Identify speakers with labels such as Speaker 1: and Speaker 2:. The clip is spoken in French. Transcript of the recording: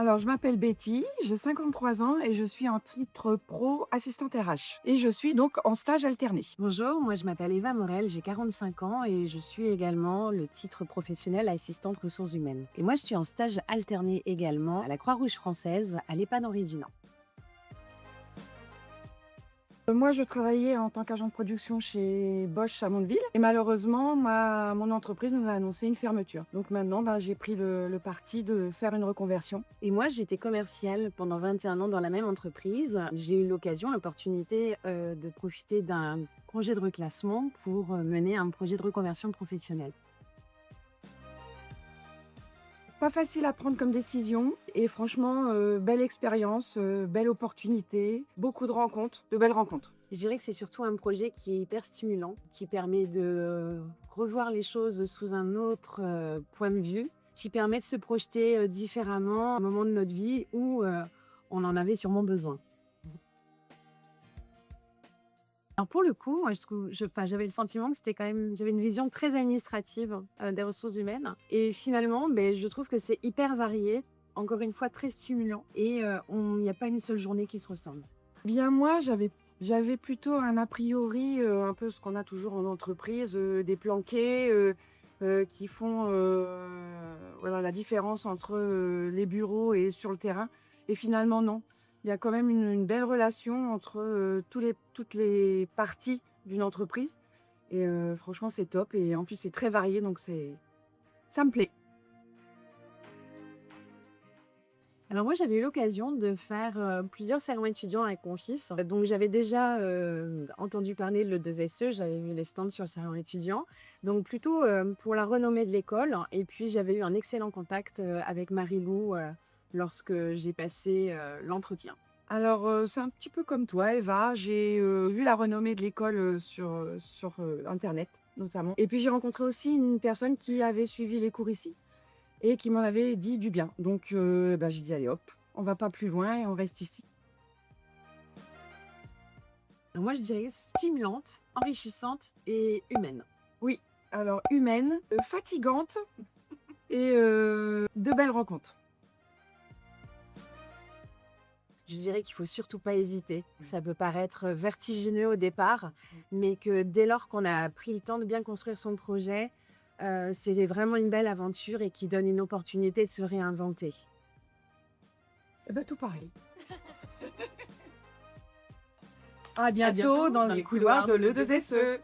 Speaker 1: Alors, je m'appelle Betty, j'ai 53 ans et je suis en titre pro assistante RH. Et je suis donc en stage alterné.
Speaker 2: Bonjour, moi je m'appelle Eva Morel, j'ai 45 ans et je suis également le titre professionnel assistante ressources humaines. Et moi je suis en stage alterné également à la Croix-Rouge française à l'EHPAD Henri Dunant.
Speaker 1: Moi, je travaillais en tant qu'agent de production chez Bosch à Mondeville. Et malheureusement, mon entreprise nous a annoncé une fermeture. Donc maintenant, j'ai pris le parti de faire une reconversion.
Speaker 2: Et moi j'étais commerciale pendant 21 ans dans la même entreprise. J'ai eu l'opportunité de profiter d'un projet de reclassement pour mener un projet de reconversion professionnelle.
Speaker 1: Pas facile à prendre comme décision. Et franchement, belle expérience, belle opportunité, beaucoup de rencontres, de belles rencontres.
Speaker 2: Je dirais que c'est surtout un projet qui est hyper stimulant, qui permet de revoir les choses sous un autre point de vue, qui permet de se projeter différemment à un moment de notre vie où on en avait sûrement besoin. Alors pour le coup, moi j'avais le sentiment que j'avais une vision très administrative des ressources humaines. Et finalement, je trouve que c'est hyper varié, encore une fois très stimulant. Et il n'y a pas une seule journée qui se ressemble.
Speaker 1: Bien moi, j'avais plutôt un a priori, un peu ce qu'on a toujours en entreprise, des planqués, qui font, voilà la différence entre, les bureaux et sur le terrain et finalement non. Il y a quand même une belle relation entre, toutes les parties d'une entreprise et franchement c'est top et en plus c'est très varié donc ça me plaît.
Speaker 2: Alors moi, j'avais eu l'occasion de faire, plusieurs salons étudiants avec mon fils. Donc j'avais déjà, entendu parler de l'E2SE, j'avais vu les stands sur le salon étudiant. Donc plutôt, pour la renommée de l'école et puis j'avais eu un excellent contact, avec Marie-Lou, lorsque j'ai passé, l'entretien.
Speaker 1: Alors, c'est un petit peu comme toi, Eva. J'ai, vu la renommée de l'école, sur internet, notamment et puis j'ai rencontré aussi une personne qui avait suivi les cours ici et qui m'en avait dit du bien. Donc, j'ai dit: «Allez hop, on va pas plus loin et on reste ici».
Speaker 2: Alors moi, je dirais stimulante, enrichissante et humaine.
Speaker 1: Oui, alors humaine, fatigante et de belles rencontres.
Speaker 2: Je dirais qu'il faut surtout pas hésiter. Ça peut paraître vertigineux au départ, mais que dès lors qu'on a pris le temps de bien construire son projet, c'est vraiment une belle aventure et qui donne une opportunité de se réinventer.
Speaker 1: Et bah, tout pareil. À
Speaker 2: À bientôt
Speaker 1: bientôt dans
Speaker 2: dans
Speaker 1: les
Speaker 2: les
Speaker 1: couloirs
Speaker 2: couloirs
Speaker 1: de
Speaker 2: de
Speaker 1: l'E2SE.
Speaker 2: l'E2SE.